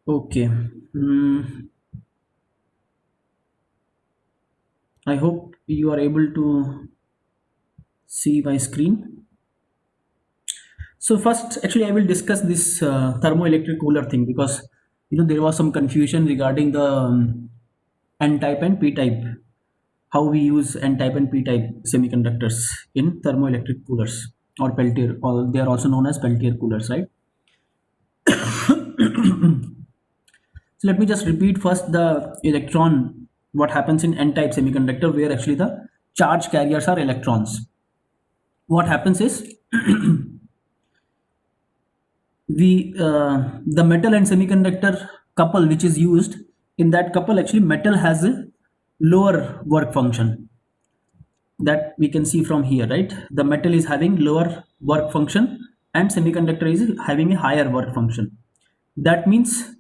Okay. I hope you are able to see my screen. So first, actually, I will discuss this thermoelectric cooler thing because there was some confusion regarding the N-type and P-type. How we use N-type and P-type semiconductors in thermoelectric coolers or Peltier, or they are also known as Peltier coolers, right? So let me just repeat first the electron, what happens in N-type semiconductor where actually the charge carriers are electrons. What happens is the metal and semiconductor couple which is used, in that couple actually metal has a lower work function, that we can see from here, right? The metal is having lower work function and semiconductor is having a higher work function. That means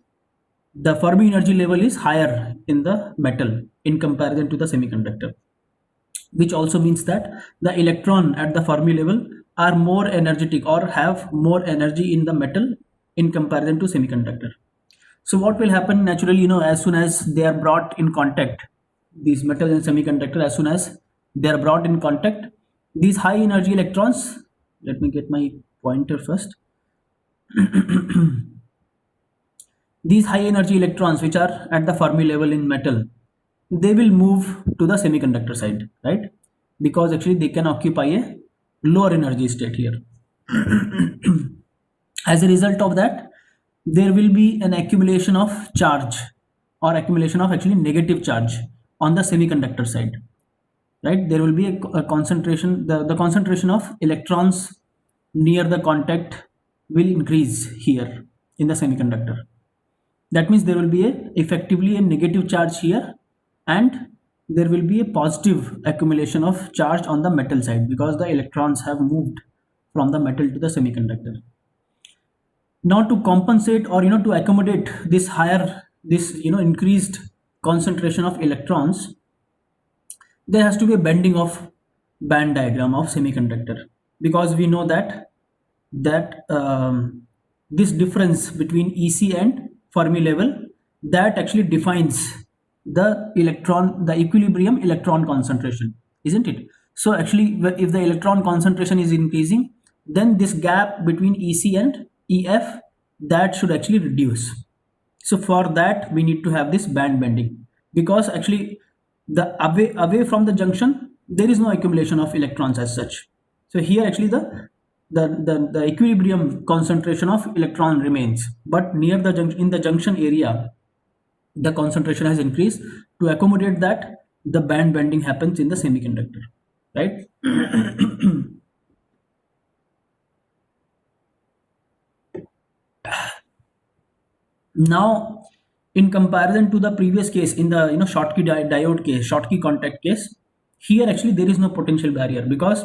the Fermi energy level is higher in the metal in comparison to the semiconductor, which also means that the electron at the Fermi level are more energetic or have more energy in the metal in comparison to semiconductor. So what will happen naturally, as soon as they are brought in contact, these metal and semiconductor, as soon as they are brought in contact, these high energy electrons, let me get my pointer first. These high energy electrons which are at the Fermi level in metal, they will move to the semiconductor side, right? Because actually they can occupy a lower energy state here. As a result of that, there will be an accumulation of charge or accumulation of actually negative charge on the semiconductor side, right? There will be a concentration, the concentration of electrons near the contact will increase here in the semiconductor. That means there will be effectively a negative charge here, and there will be a positive accumulation of charge on the metal side because the electrons have moved from the metal to the semiconductor. Now to compensate or to accommodate this increased concentration of electrons, there has to be a bending of band diagram of semiconductor, because we know that this difference between EC and Fermi level, that actually defines the equilibrium electron concentration, isn't it? So actually, if the electron concentration is increasing, then this gap between EC and EF, that should actually reduce. So for that we need to have this band bending, because actually the away from the junction there is no accumulation of electrons as such. So here actually the equilibrium concentration of electron remains, but near the junction, in the junction area, the concentration has increased. To accommodate that, the band bending happens in the semiconductor, right? Now, in comparison to the previous case, in the Schottky diode case, Schottky contact case, here actually there is no potential barrier, because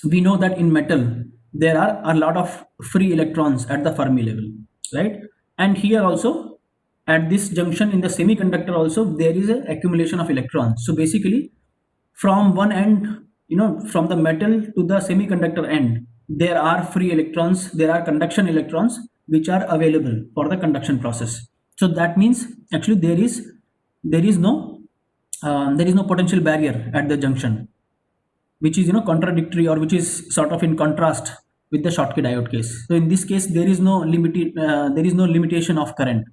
we know that in metal there are a lot of free electrons at the Fermi level, right? And here also, at this junction in the semiconductor also, there is a accumulation of electrons. So basically, from one end, from the metal to the semiconductor end, there are free electrons, there are conduction electrons which are available for the conduction process. So that means actually there is no potential barrier at the junction, which is contradictory, or which is sort of in contrast with the Schottky diode case. So in this case there is no limitation of current.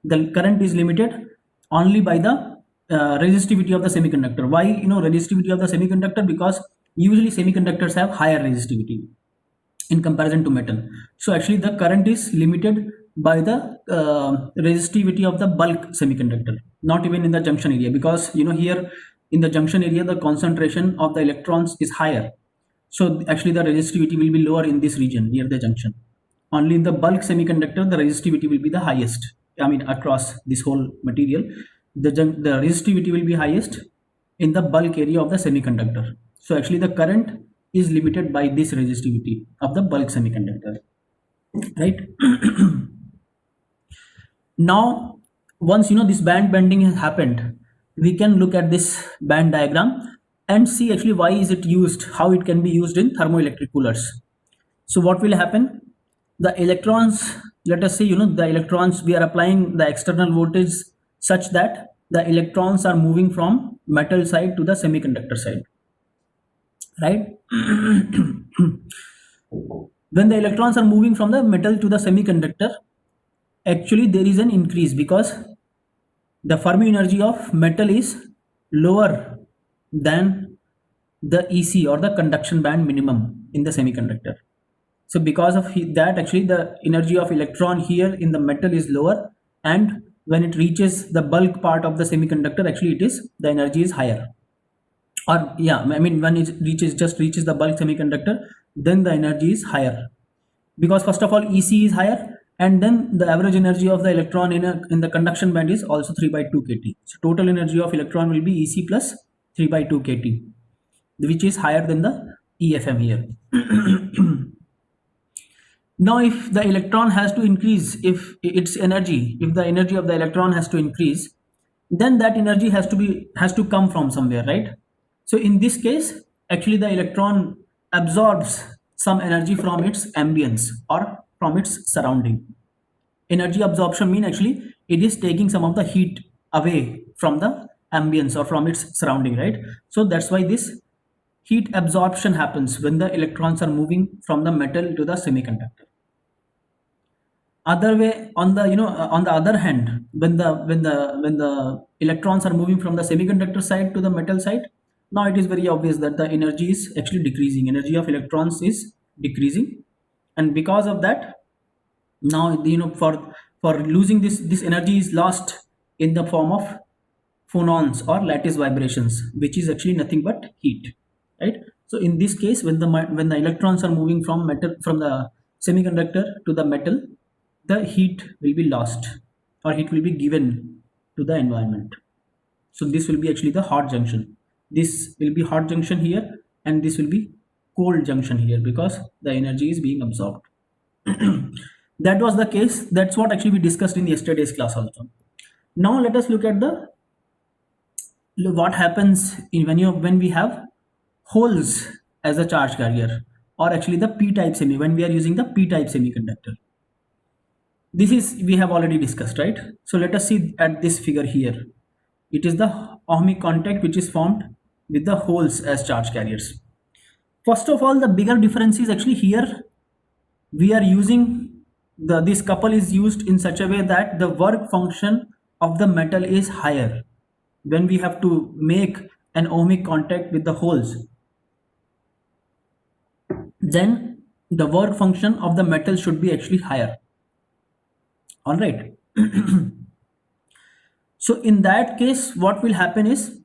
The current is limited only by the resistivity of the semiconductor. Why resistivity of the semiconductor? Because usually semiconductors have higher resistivity in comparison to metal. So actually the current is limited by the resistivity of the bulk semiconductor, not even in the junction area, because here in the junction area the concentration of the electrons is higher. So actually the resistivity will be lower in this region near the junction. Only in the bulk semiconductor the resistivity will be the highest. I mean, across this whole material, the resistivity will be highest in the bulk area of the semiconductor. So actually the current is limited by this resistivity of the bulk semiconductor, right? Now, once this band bending has happened, we can look at this band diagram and see actually why is it used, how it can be used in thermoelectric coolers. So what will happen? The electrons let us say, the electrons, we are applying the external voltage such that the electrons are moving from metal side to the semiconductor side, right? When the electrons are moving from the metal to the semiconductor, actually there is an increase because the Fermi energy of metal is lower than the EC, or the conduction band minimum, in the semiconductor. So because of that, actually the energy of electron here in the metal is lower, and when it reaches the bulk part of the semiconductor, actually the energy is higher. Or yeah, I mean, when it reaches the bulk semiconductor, then the energy is higher, because first of all EC is higher, and then the average energy of the electron in the conduction band is also 3 by 2 kT. So total energy of electron will be EC plus 3 by 2 kT, which is higher than the EFM here. Now if the electron has to increase, if the energy of the electron has to increase, then that energy has to come from somewhere, right? So in this case, actually the electron absorbs some energy from its ambience or from its surrounding. Energy absorption mean actually it is taking some of the heat away from the ambience or from its surrounding, right? So that's why this heat absorption happens when the electrons are moving from the metal to the semiconductor. Other way, on the on the other hand, when the electrons are moving from the semiconductor side to the metal side, now it is very obvious that the energy is actually decreasing. Energy of electrons is decreasing, and because of that, now for losing this energy is lost in the form of phonons or lattice vibrations, which is actually nothing but heat, right? So in this case, when the electrons are moving from the semiconductor to the metal, the heat will be lost, or heat will be given to the environment. So this will be actually the hot junction. This will be hot junction here, and this will be cold junction here, because the energy is being absorbed. That was the case. That's what actually we discussed in yesterday's class also. Now let us look at the what happens when we have holes as a charge carrier, or actually the p-type semi, when we are using the p-type semiconductor. This is, we have already discussed, right? So let us see at this figure here. It is the ohmic contact which is formed with the holes as charge carriers. First of all, the bigger difference is actually here we are using this couple is used in such a way that the work function of the metal is higher when we have to make an ohmic contact with the holes. Then the work function of the metal should be actually higher. All right. So in that case, what will happen is,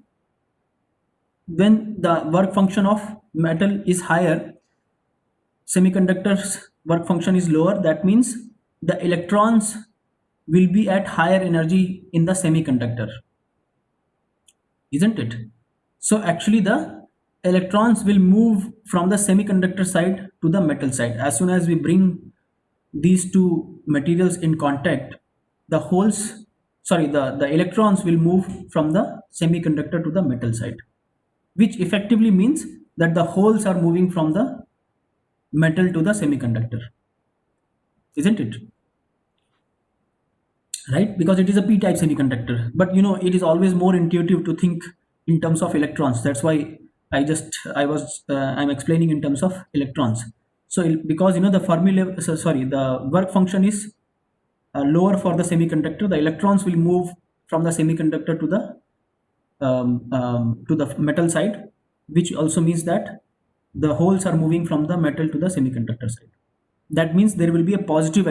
when the work function of metal is higher, semiconductor's work function is lower. That means the electrons will be at higher energy in the semiconductor, isn't it? So actually the electrons will move from the semiconductor side to the metal side. As soon as we bring these two materials in contact, the electrons will move from the semiconductor to the metal side, which effectively means that the holes are moving from the metal to the semiconductor, isn't it? Right? Because it is a p-type semiconductor, but it is always more intuitive to think in terms of electrons. That's why I'm explaining in terms of electrons. So because the Fermi level, the work function is lower for the semiconductor, the electrons will move from the semiconductor to the metal side, which also means that the holes are moving from the metal to the semiconductor side. That means there will be a positive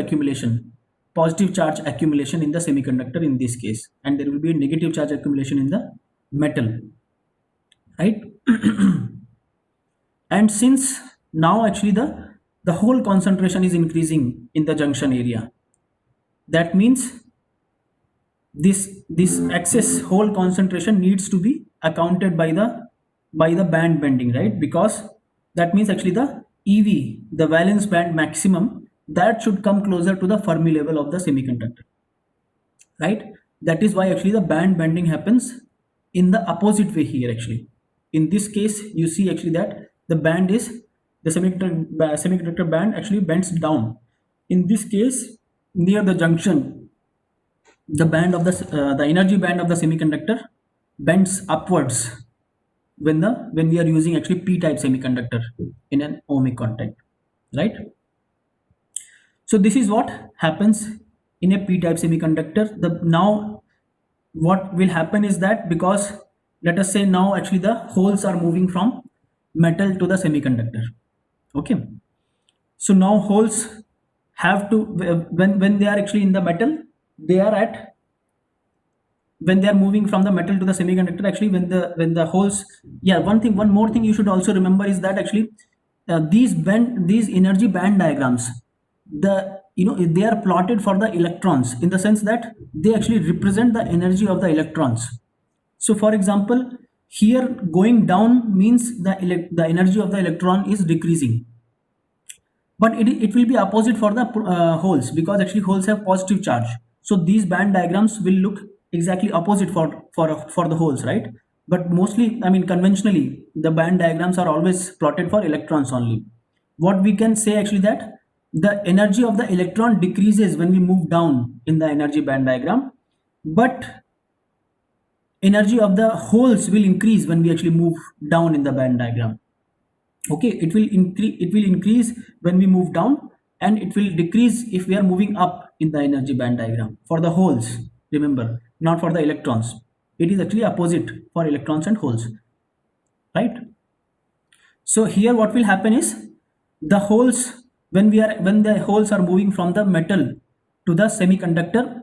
charge accumulation in the semiconductor in this case, and there will be a negative charge accumulation in the metal, right? And since now actually the whole concentration is increasing in the junction area, that means this excess hole concentration needs to be accounted by the band bending, right? Because that means actually the EV, the valence band maximum, that should come closer to the Fermi level of the semiconductor, right? That is why actually the band bending happens in the opposite way here. Actually, in this case, you see actually that the semiconductor band actually bends down. In this case, near the junction, the energy band of the semiconductor bends upwards when we are using actually p-type semiconductor in an ohmic contact, right? So this is what happens in a p-type semiconductor. The now what will happen is that, because let us say now actually the holes are moving from metal to the semiconductor. Okay, so now holes have to, when they are actually in the metal, they are at, when they are moving from the metal to the semiconductor, actually when the holes, yeah, one more thing you should also remember is that actually these energy band diagrams, the they are plotted for the electrons, in the sense that they actually represent the energy of the electrons. So for example, here going down means the energy of the electron is decreasing, but it will be opposite for the holes, because actually holes have positive charge. So these band diagrams will look exactly opposite for the holes, right? But mostly, I mean, conventionally the band diagrams are always plotted for electrons only. What we can say actually, that the energy of the electron decreases when we move down in the energy band diagram, but energy of the holes will increase when we actually move down in the band diagram. Okay, it will increase when we move down, and it will decrease if we are moving up in the energy band diagram for the holes. Remember, not for the electrons. It is actually opposite for electrons and holes, right? So here what will happen is, the holes, when the holes are moving from the metal to the semiconductor,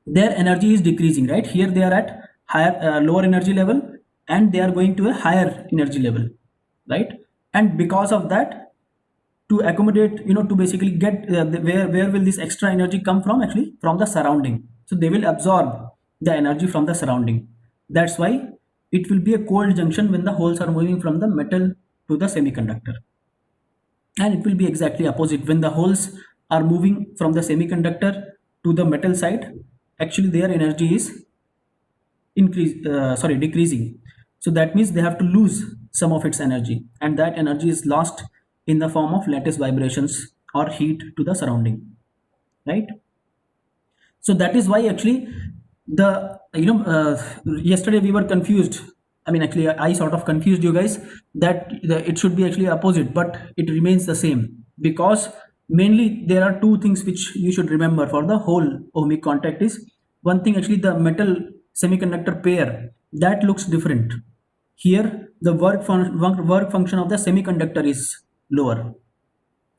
their energy is decreasing, right? Here they are at higher, lower energy level, and they are going to a higher energy level, right? And because of that, to accommodate, to basically get where will this extra energy come from? Actually from the surrounding. So they will absorb the energy from the surrounding. That's why it will be a cold junction when the holes are moving from the metal to the semiconductor, and it will be exactly opposite when the holes are moving from the semiconductor to the metal side. Actually their energy is decreasing. So that means they have to lose some of its energy, and that energy is lost in the form of lattice vibrations or heat to the surrounding, right? So that is why actually the yesterday we were confused. I mean, actually I sort of confused you guys that it should be actually opposite, but it remains the same, because mainly there are two things which you should remember for the whole ohmic contact. Is one thing, actually the metal semiconductor pair, that looks different. Here the work function of the semiconductor is lower.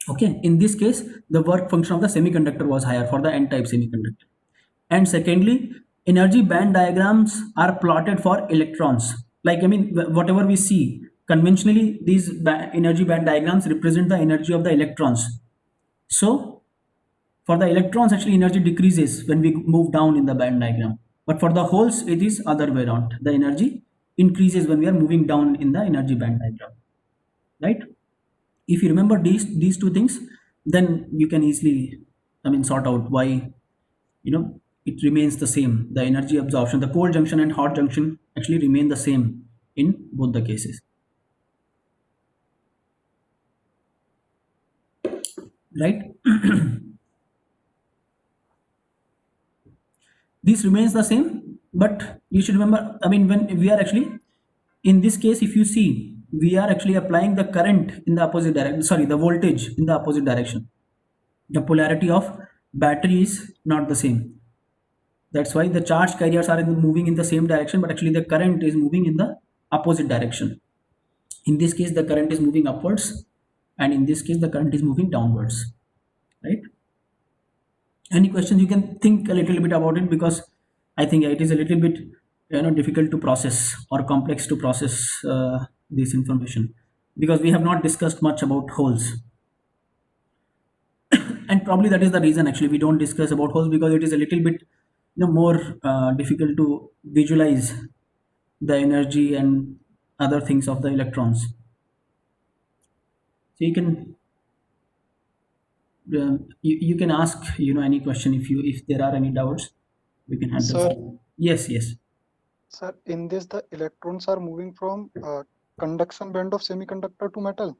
Okay, in this case the work function of the semiconductor was higher for the n-type semiconductor. And secondly, energy band diagrams are plotted for electrons. Like, I mean, whatever we see conventionally, these energy band diagrams represent the energy of the electrons. So for the electrons, actually energy decreases when we move down in the band diagram, but for the holes it is other way around. The energy increases when we are moving down in the energy band diagram, right? If you remember these two things, then you can easily, I mean, sort out why it remains the same. The energy absorption, the cold junction and hot junction actually remain the same in both the cases, right? This remains the same, but you should remember, I mean, when we are actually, in this case, if you see, we are actually applying the current in the opposite direction, sorry, the voltage in the opposite direction. The polarity of battery is not the same. That's why the charge carriers are moving in the same direction, but actually the current is moving in the opposite direction. In this case the current is moving upwards, and in this case the current is moving downwards, right? Any questions? You can think a little bit about it, because I think it is a little bit difficult to process or complex to process this information, because we have not discussed much about holes. And probably that is the reason actually we don't discuss about holes, because it is a little bit more difficult to visualize the energy and other things of the electrons. So you can ask any question, if there are any doubts, we can handle. Sir, Yes, yes. sir, in this the electrons are moving from conduction band of semiconductor to metal.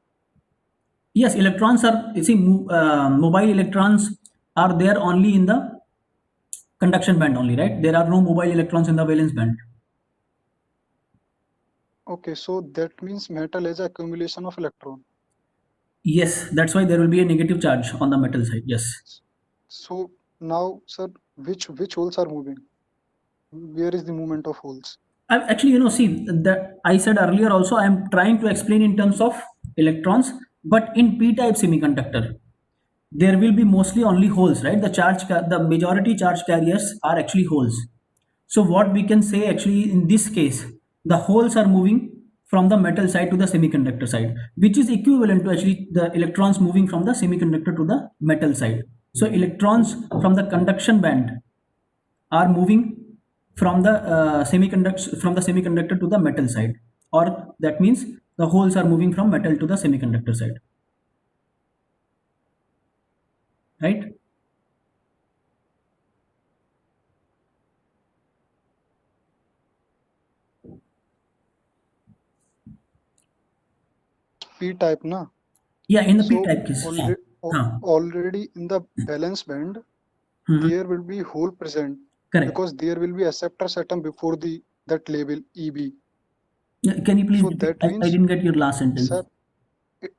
Yes, electrons are, you see, mobile electrons are there only in the conduction band only, right? There are no mobile electrons in the valence band. Okay, so that means metal has accumulation of electron. Yes, that's why there will be a negative charge on the metal side. Yes. So now, sir, which holes are moving? Where is the movement of holes? Actually, see that I said earlier also, I am trying to explain in terms of electrons, but in p-type semiconductor there will be mostly only holes, right? The majority charge carriers are actually holes. So what we can say actually in this case, the holes are moving from the metal side to the semiconductor side, which is equivalent to actually the electrons moving from the semiconductor to the metal side. So electrons from the conduction band are moving from the semiconductor to the metal side, or that means the holes are moving from metal to the semiconductor side, right? P-type, na? Yeah, in the p So type case. already Huh. already in the valence band, Mhm. there will be hole present Correct. because there will be acceptors atom before the that label EB. Yeah, can you please So repeat? that I means, didn't get your last sentence. sir,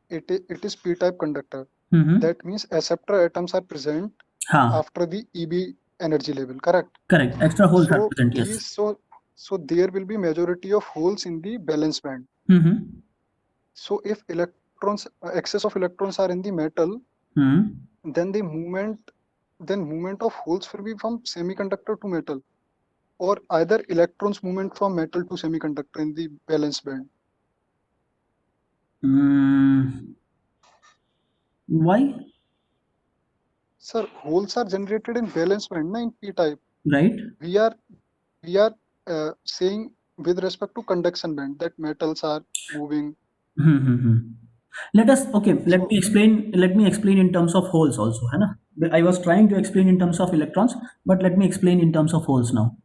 it is P-type conductor. Mm-hmm. That means acceptor atoms are present Ha. after the EB energy level, correct? Correct. Extra holes are So present. Yes. these so there will be majority of holes in the valence band. Mm-hmm. So if electrons excess of electrons are in the metal, Mm-hmm. then movement of holes will be from semiconductor to metal, or either electrons movement from metal to semiconductor in the valence band. Mm. Why? Sir, holes are generated in valence band, na, in p-type. Right. We are we are saying with respect to conduction band that metals are moving. Mm-hmm. Let us, okay, let So me explain. Let me explain in terms of holes also, है ना? I was trying to explain in terms of electrons, but let me explain in terms of holes now.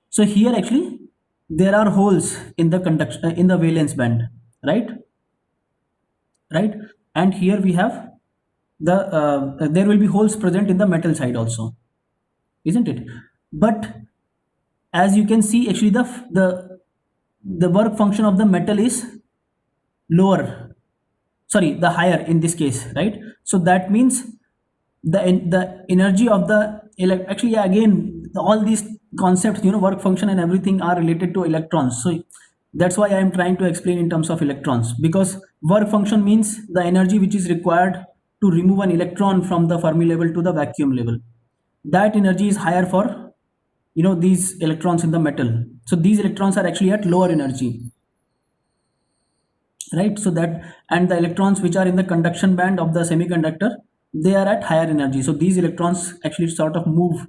So here actually there are holes in the conduction in the valence band, right? Right, and here we have there will be holes present in the metal side also, isn't it? But as you can see, actually the work function of the metal is lower, sorry, the higher in this case, right? So that means the energy of the actually, yeah, again, all these concepts, work function and everything are related to electrons. So that's why I am trying to explain in terms of electrons, because work function means the energy which is required to remove an electron from the Fermi level to the vacuum level. That energy is higher for these electrons in the metal. So these electrons are actually at lower energy, right? So that, and the electrons which are in the conduction band of the semiconductor, they are at higher energy. So these electrons actually sort of move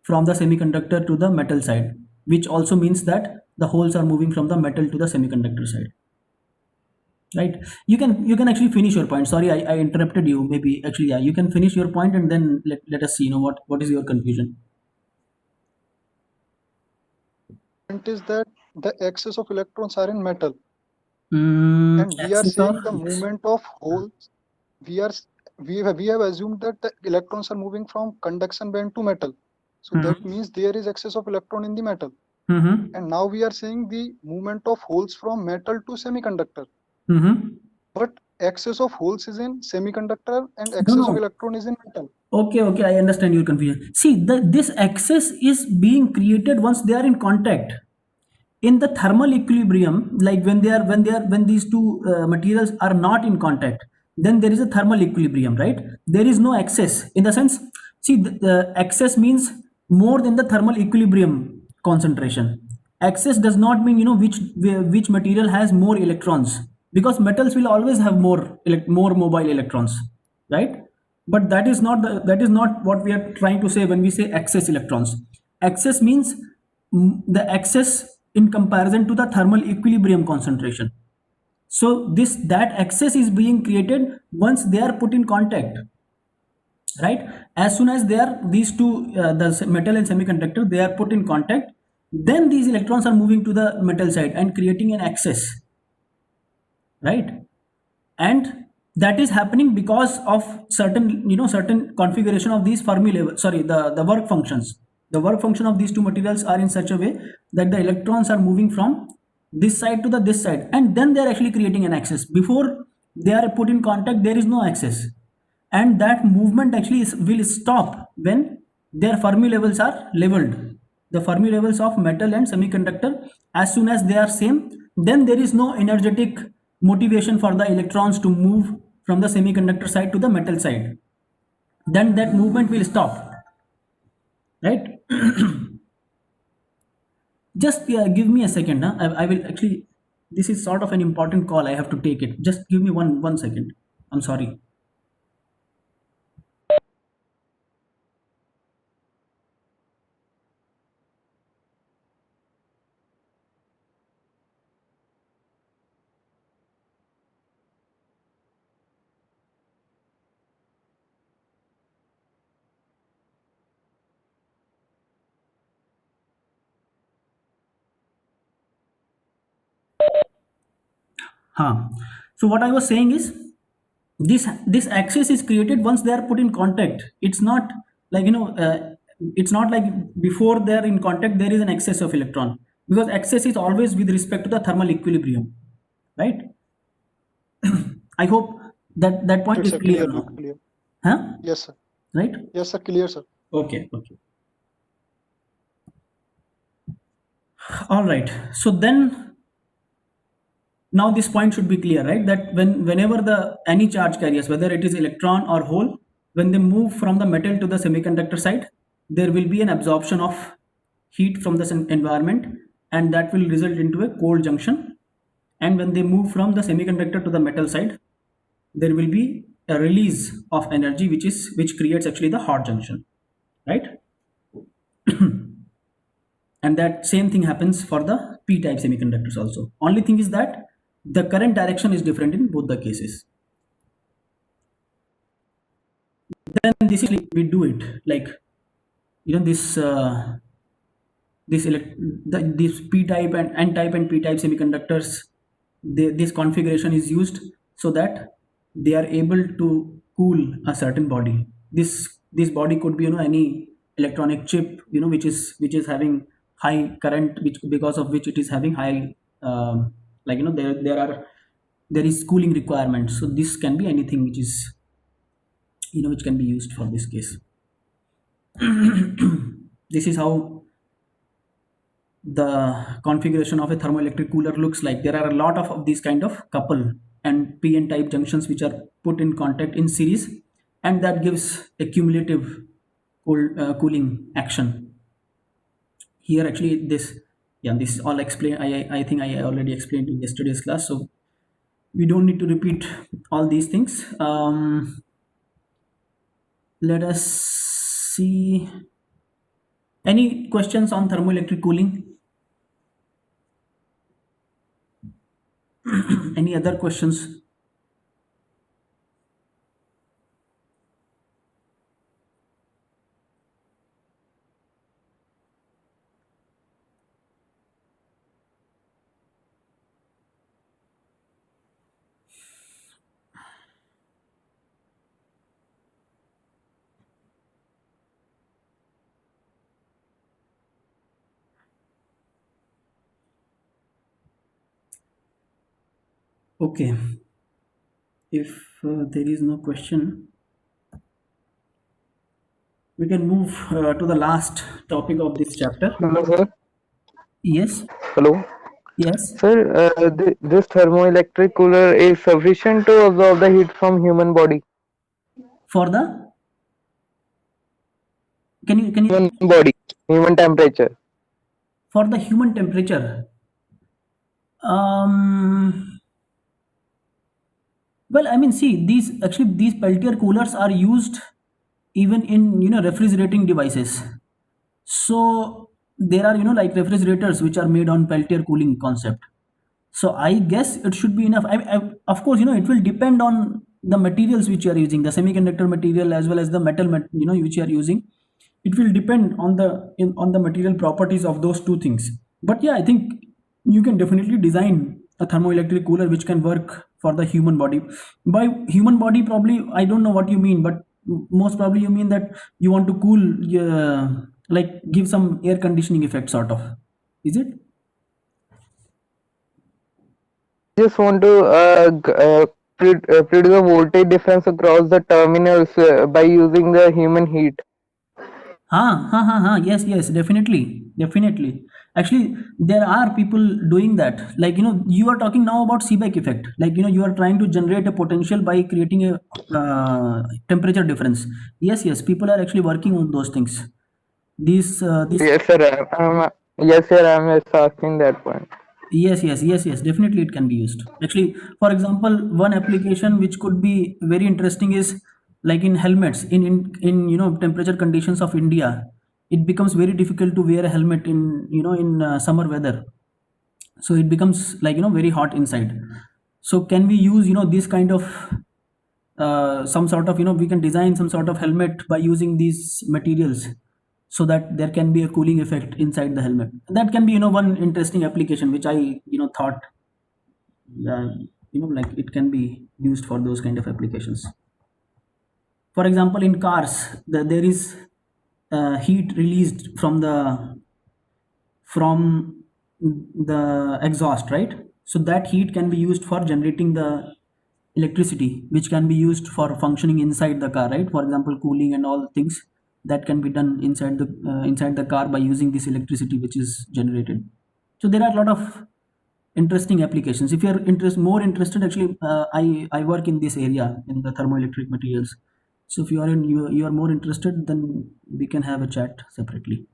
from the semiconductor to the metal side, which also means that the holes are moving from the metal to the semiconductor side, right? You can actually finish your point. Sorry, I interrupted you. Maybe actually, yeah, you can finish your point and then let us see what is your confusion. point is that the excess of electrons are in metal, and we are Axis of, saying the yes. movement of holes. We are we have assumed that the electrons are moving from conduction band to metal. So that Mm-hmm. means there is excess of electron in the metal. Mm-hmm. And now we are saying the movement of holes from metal to semiconductor. Mm-hmm. But excess of holes is in semiconductor and No, excess of no. electron is in metal. Okay, I understand your confusion. See, this excess is being created once they are in contact. In the thermal equilibrium, like when these two materials are not in contact, then there is a thermal equilibrium, right? There is no excess in the sense. See, the excess means more than the thermal equilibrium concentration. Excess does not mean which material has more electrons, because metals will always have more mobile electrons, right? But that is not what we are trying to say when we say excess electrons. Excess means the excess in comparison to the thermal equilibrium concentration. So that excess is being created once they are put in contact, right? As soon as they are these two, the metal and semiconductor, they are put in contact, then these electrons are moving to the metal side and creating an excess, right? And that is happening because of certain configuration of these Fermi level, sorry, the work functions. The work function of these two materials are in such a way that the electrons are moving from this side to the this side, and then they are actually creating an axis. Before they are put in contact, there is no axis, and that movement actually will stop when their Fermi levels are leveled. The Fermi levels of metal and semiconductor, as soon as they are same, then there is no energetic motivation for the electrons to move from the semiconductor side to the metal side. Then that movement will stop, right? Just give me a second. Huh? I will actually, this is sort of an important call. I have to take it. Just give me one second. I'm sorry. Huh. So what I was saying is, this axis is created once they are put in contact. It's not like, it's not like before they are in contact there is an excess of electron, because excess is always with respect to the thermal equilibrium, right? I hope that point It's is a clear clear, now. clear. Huh? Yes, sir. Right? Yes, sir. Clear, sir. Okay. All right. So then now this point should be clear, right? That whenever the any charge carriers, whether it is electron or hole, when they move from the metal to the semiconductor side, there will be an absorption of heat from the environment, and that will result into a cold junction. And when they move from the semiconductor to the metal side, there will be a release of energy, which creates actually the hot junction, right? And that same thing happens for the p-type semiconductors also. Only thing is that the current direction is different in both the cases. Then this is we do it like, this p-type and n-type and p-type semiconductors, this configuration is used so that they are able to cool a certain body. This body could be, any electronic chip, which is having high current, which because of which it is having high, like, there is cooling requirements. So this can be anything which is, which can be used for this case. This is how the configuration of a thermoelectric cooler looks like. There are a lot of these kind of couple and p-n type junctions which are put in contact in series, and that gives a cumulative cooling action. Here actually this is all explained. I think I already explained in yesterday's class, so we don't need to repeat all these things. Let us see, any questions on thermoelectric cooling? Any other questions? Okay, if there is no question, we can move to the last topic of this chapter. Hello, sir. Yes, Hello. yes. Sir, this thermoelectric cooler is sufficient to absorb the heat from human body. For the, can you Human body, human temperature. for the human temperature? Well, I mean, see, these Peltier coolers are used even in, refrigerating devices. So there are, like refrigerators which are made on Peltier cooling concept. So I guess it should be enough. Of course, it will depend on the materials which you are using, the semiconductor material as well as the metal, which you are using. It will depend on the material properties of those two things. But yeah, I think you can definitely design a thermoelectric cooler which can work for the human body. By human body, probably I don't know what you mean, but most probably you mean that you want to cool, like give some air conditioning effect, sort of. Is it? Just want to produce a voltage difference across the terminals by using the human heat. Yes, yes, definitely, definitely. Actually, there are people doing that. Like, you are talking now about Seebeck effect. Like, you are trying to generate a potential by creating a temperature difference. Yes, yes, people are actually working on those things. This Yes, sir. Yes, sir. I'm just asking that point. Yes, yes, yes, yes, definitely it can be used. Actually, for example, one application which could be very interesting is like in helmets, in temperature conditions of India, it becomes very difficult to wear a helmet in summer weather. So it becomes like very hot inside. So can we use this kind of some sort of we can design some sort of helmet by using these materials, so that there can be a cooling effect inside the helmet. That can be one interesting application which I thought like it can be used for those kind of applications. For example, in cars, there is heat released from the exhaust, right? So that heat can be used for generating the electricity, which can be used for functioning inside the car, right? For example, cooling and all things that can be done inside the car by using this electricity which is generated. So there are a lot of interesting applications. If you're more interested, actually, I work in this area in the thermoelectric materials. So if you are more interested, then we can have a chat separately.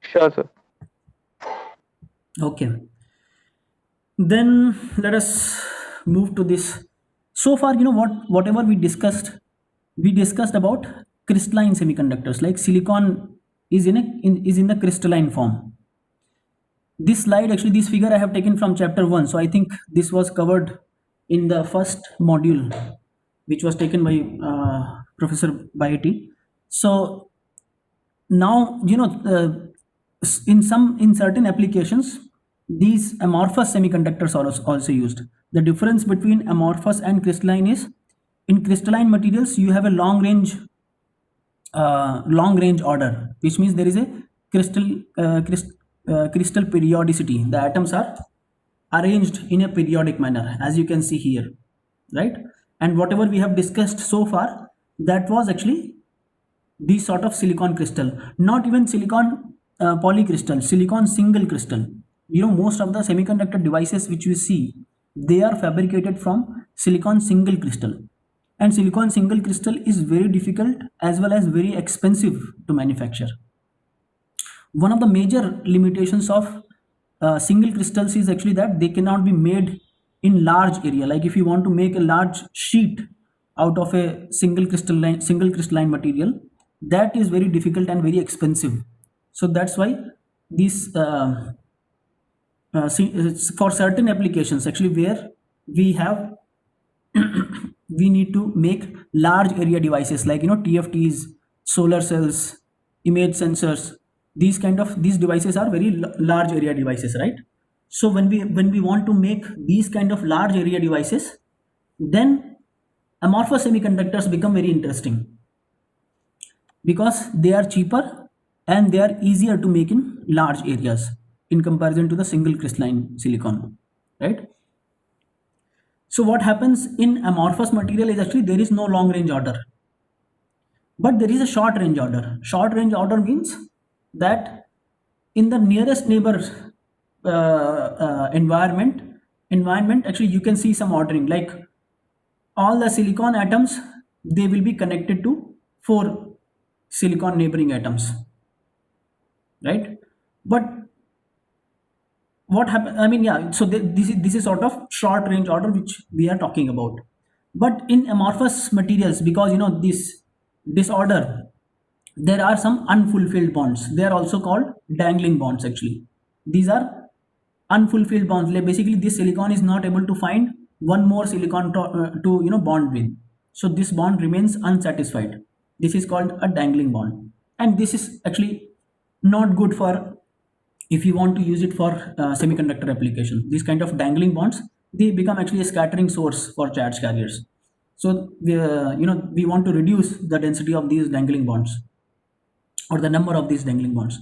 Sure, sir. Okay, then let us move to this. So far, whatever we discussed about crystalline semiconductors. Like silicon is in the crystalline form. This slide, actually, this figure I have taken from chapter 1. So I think this was covered in the first module, which was taken by Professor Baeti. So now, in certain applications, these amorphous semiconductors are also used. The difference between amorphous and crystalline is, in crystalline materials you have a long range order, which means there is a crystal periodicity. The atoms are arranged in a periodic manner, as you can see here, right? And whatever we have discussed so far, that was actually these sort of silicon crystal, not even silicon polycrystal, silicon single crystal. Most of the semiconductor devices which you see, they are fabricated from silicon single crystal. And silicon single crystal is very difficult as well as very expensive to manufacture. One of the major limitations of single crystals is actually that they cannot be made in large area. Like if you want to make a large sheet out of a single crystalline material, that is very difficult and very expensive. So that's why these for certain applications, actually, where we have we need to make large area devices like TFTs, solar cells, image sensors. These devices are very large area devices, right? So when we want to make these kind of large area devices, then amorphous semiconductors become very interesting, because they are cheaper and they are easier to make in large areas in comparison to the single crystalline silicon, right? So what happens in amorphous material is, actually, there is no long range order, but there is a short range order. Short range order means that in the nearest neighbor environment, actually, you can see some ordering. Like all the silicon atoms, they will be connected to 4 silicon neighboring atoms, right? But what happens, I mean, yeah, so this is sort of short range order which we are talking about. But in amorphous materials, because this disorder, there are some unfulfilled bonds. They are also called dangling bonds. Actually, these are unfulfilled bonds. Like basically, this silicon is not able to find one more silicon to bond with, so this bond remains unsatisfied. This is called a dangling bond, and this is actually not good for if you want to use it for semiconductor application, these kind of dangling bonds, they become actually a scattering source for charge carriers. So we want to reduce the density of these dangling bonds, or the number of these dangling bonds.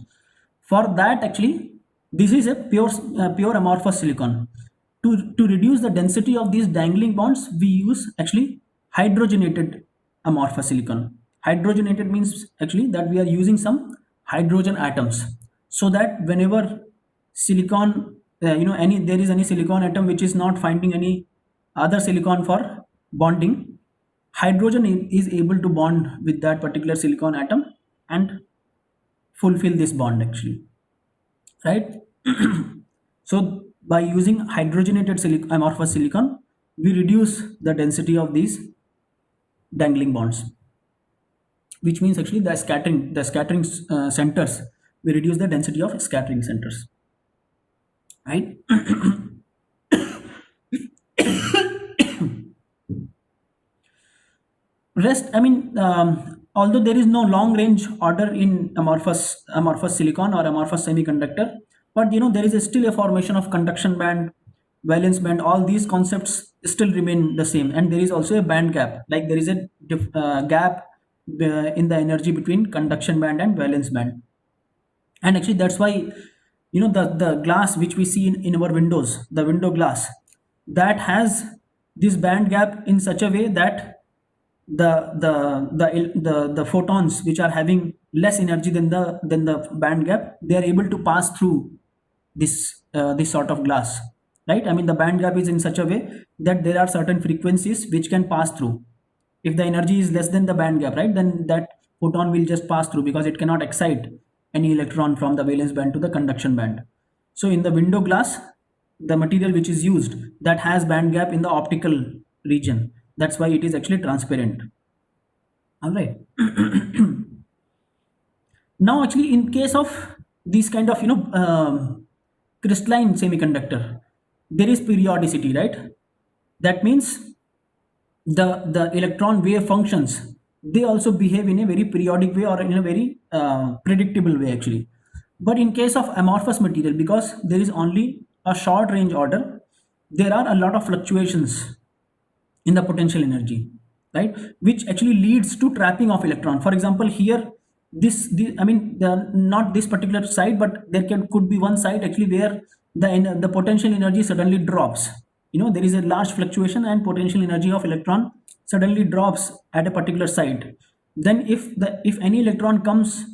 For that, actually, this is a pure amorphous silicon. To reduce the density of these dangling bonds, we use actually hydrogenated amorphous silicon. Hydrogenated means actually that we are using some hydrogen atoms, so that whenever silicon, any there is any silicon atom which is not finding any other silicon for bonding, hydrogen is able to bond with that particular silicon atom and fulfill this bond actually, right? So by using hydrogenated amorphous silicon, we reduce the density of these dangling bonds, which means actually the scattering centers, we reduce the density of scattering centers, right? Rest, I mean, although there is no long range order in amorphous silicon or amorphous semiconductor, but there is still a formation of conduction band, valence band. All these concepts still remain the same, and there is also a band gap. Like there is a gap in the energy between conduction band and valence band, and actually that's why the glass which we see in our windows, the window glass, that has this band gap in such a way that the photons which are having less energy than the band gap, they are able to pass through this sort of glass, right? I mean, the band gap is in such a way that there are certain frequencies which can pass through. If the energy is less than the band gap, right, then that photon will just pass through because it cannot excite any electron from the valence band to the conduction band. So in the window glass, the material which is used, that has band gap in the optical region, that's why it is actually transparent. All right. Now actually, in case of these kind of crystalline semiconductor, there is periodicity, right? That means the electron wave functions, they also behave in a very periodic way, or in a very predictable way actually. But in case of amorphous material, because there is only a short range order, there are a lot of fluctuations in the potential energy, right, which actually leads to trapping of electron. For example, here I mean, not this particular side, but there could be one side actually where the potential energy suddenly drops. There is a large fluctuation and potential energy of electron suddenly drops at a particular site. Then if any electron comes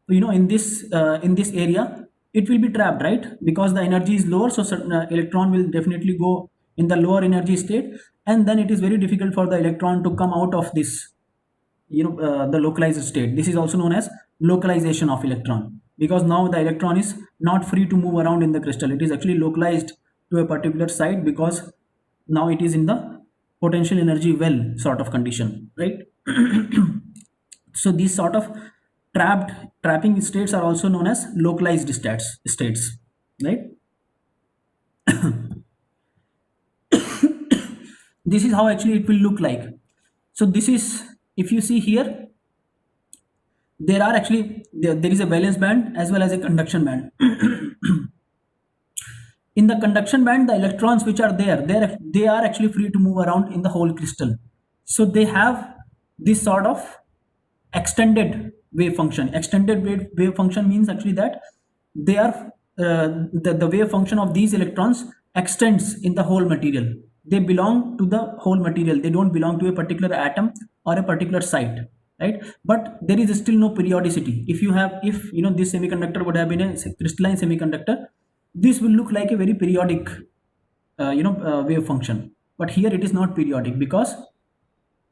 in this area, it will be trapped, right, because the energy is lower. So certain electron will definitely go in the lower energy state, and then it is very difficult for the electron to come out of this the localized state. This is also known as localization of electron, because now the electron is not free to move around in the crystal. It is actually localized to a particular site because now it is in the potential energy well sort of condition, right? So these sort of trapping states are also known as localized states, right? This is how actually it will look like. So this is, if you see here, there are actually there is a valence band as well as a conduction band. In the conduction band, the electrons which are there, they are actually free to move around in the whole crystal. So they have this sort of extended wave function. Extended wave function means actually that they are the wave function of these electrons extends in the whole material. They belong to the whole material. They don't belong to a particular atom or a particular site, right? But there is still no periodicity. If this semiconductor would have been a crystalline semiconductor, this will look like a very periodic wave function. But here it is not periodic because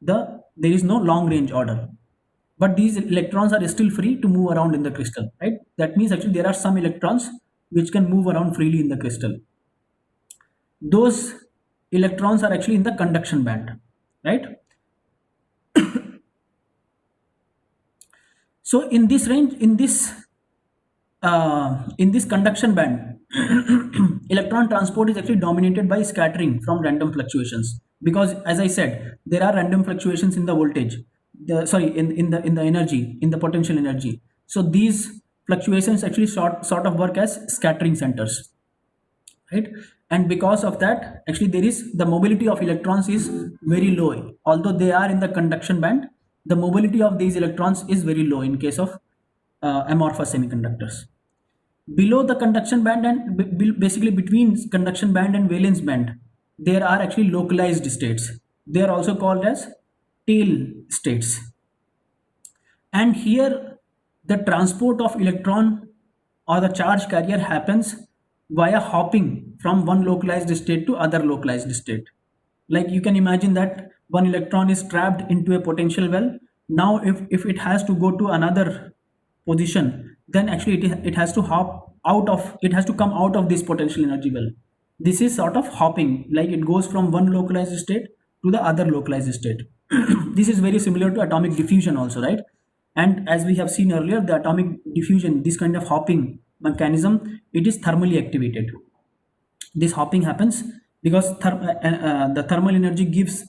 there is no long range order. But these electrons are still free to move around in the crystal, right? That means actually there are some electrons which can move around freely in the crystal. Those electrons are actually in the conduction band, right? So in this range, in this conduction band, electron transport is actually dominated by scattering from random fluctuations, because as I said, there are random fluctuations in the voltage, in the energy, in the potential energy. So these fluctuations actually sort of work as scattering centers, right? And because of that, actually there is the mobility of electrons is very low. Although they are in the conduction band, the mobility of these electrons is very low in case of amorphous semiconductors. Below the conduction band and basically between conduction band and valence band, there are actually localized states. They are also called as tail states. And here the transport of electron or the charge carrier happens via hopping from one localized state to other localized state. Like you can imagine that one electron is trapped into a potential well. Now if it has to go to another position, then actually it has to hop out of, it has to come out of this potential energy well. This is sort of hopping, like it goes from one localized state to the other localized state. This is very similar to atomic diffusion also, right? And as we have seen earlier, the atomic diffusion, this kind of hopping mechanism, it is thermally activated. This hopping happens because the thermal energy gives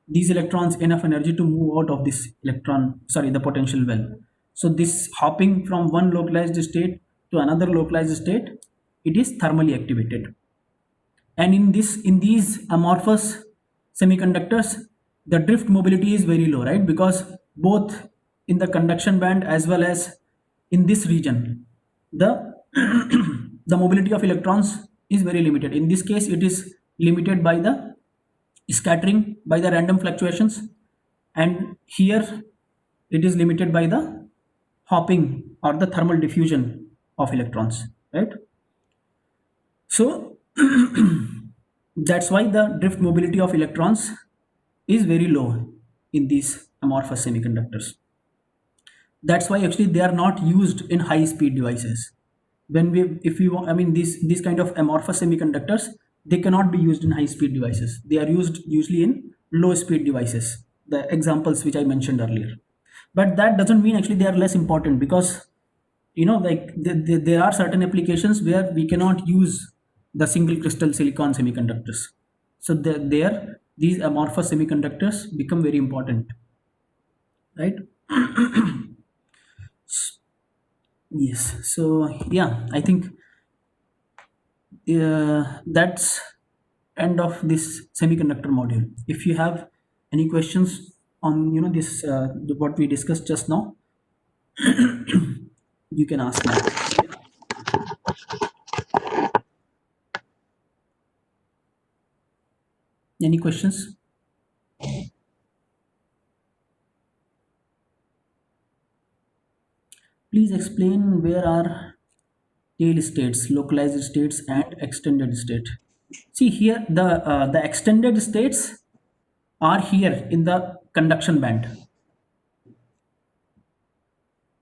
these electrons enough energy to move out of this the potential well. So this hopping from one localized state to another localized state, it is thermally activated. And in these amorphous semiconductors, the drift mobility is very low, right? Because both in the conduction band as well as in this region, the the mobility of electrons is very limited. In this case, it is limited by the scattering, by the random fluctuations, and here it is limited by the hopping or the thermal diffusion of electrons, right? So that's why the drift mobility of electrons is very low in these amorphous semiconductors. That's why actually they are not used in high speed devices. When we if we want, I mean these kind of amorphous semiconductors, they cannot be used in high speed devices. They are used usually in low speed devices, the examples which I mentioned earlier. But that doesn't mean actually they are less important, because like there are certain applications where we cannot use the single crystal silicon semiconductors. So there these amorphous semiconductors become very important, right? Yes. So yeah, I think that's end of this semiconductor module. If you have any questions on this what we discussed just now, you can ask me. Any questions? Please explain where are tail states, localized states, and extended state. See here, the extended states are here in the conduction band.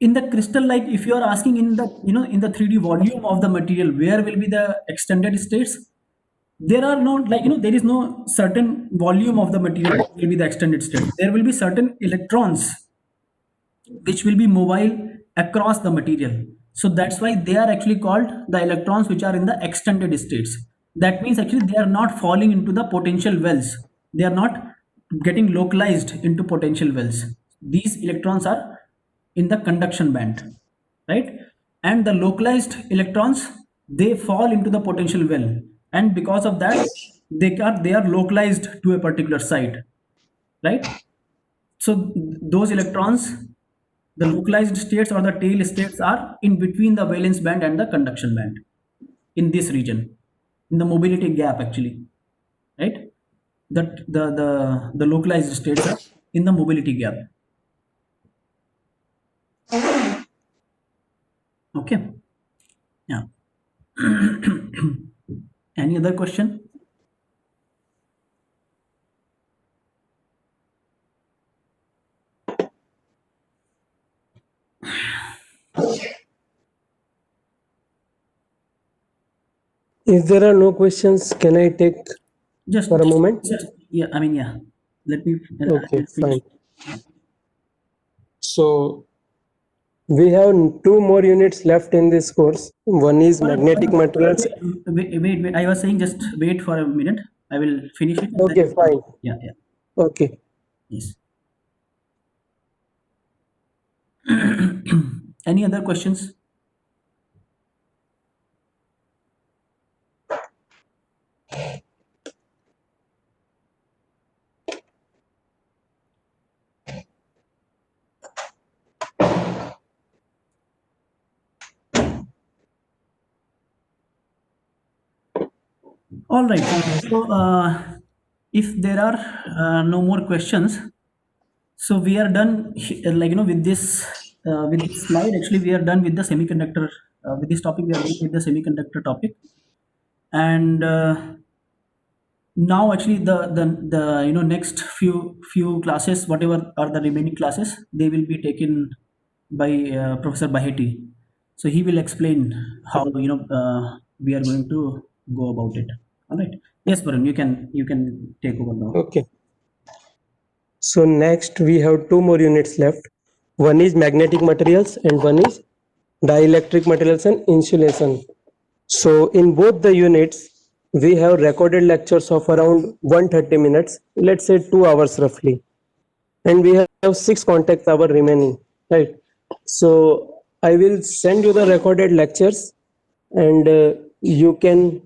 In the crystal, like if you are asking in the in the 3D volume of the material, where will be the extended states? There are no, like there is no certain volume of the material that will be the extended state. There will be certain electrons which will be mobile across the material. So that's why they are actually called the electrons which are in the extended states. That means actually they are not falling into the potential wells. They are not getting localized into potential wells. These electrons are in the conduction band, right? And the localized electrons, they fall into the potential well, and because of that they are localized to a particular site, right? So those electrons, the localized states or the tail states, are in between the valence band and the conduction band, in this region, in the mobility gap actually, right? That the localized states are in the mobility gap. Okay. Yeah. Any other question? If there are no questions, can I take Just for a moment? yeah, I mean, yeah, let me Okay, finish. fine. So we have 2 more units left in this course. One is magnetic materials. Wait, I was saying just wait for a minute. I will finish it. And Okay, then, fine. yeah. Okay. Yes. Any other questions? All right. So, if there are no more questions, so we are done. With this slide. Actually, we are done with the semiconductor. With this topic, we are done with the semiconductor topic, and now actually the next few classes, whatever are the remaining classes, they will be taken by Professor Baheti. So he will explain how we are going to go about it. All right. Yes, Varun, you can take over now. Okay. So next we have two more units left. One is magnetic materials and one is dielectric materials and insulation. So in both the units, we have recorded lectures of around 130 minutes, let's say 2 hours roughly. And we have 6 contact hour remaining, right? So I will send you the recorded lectures and you can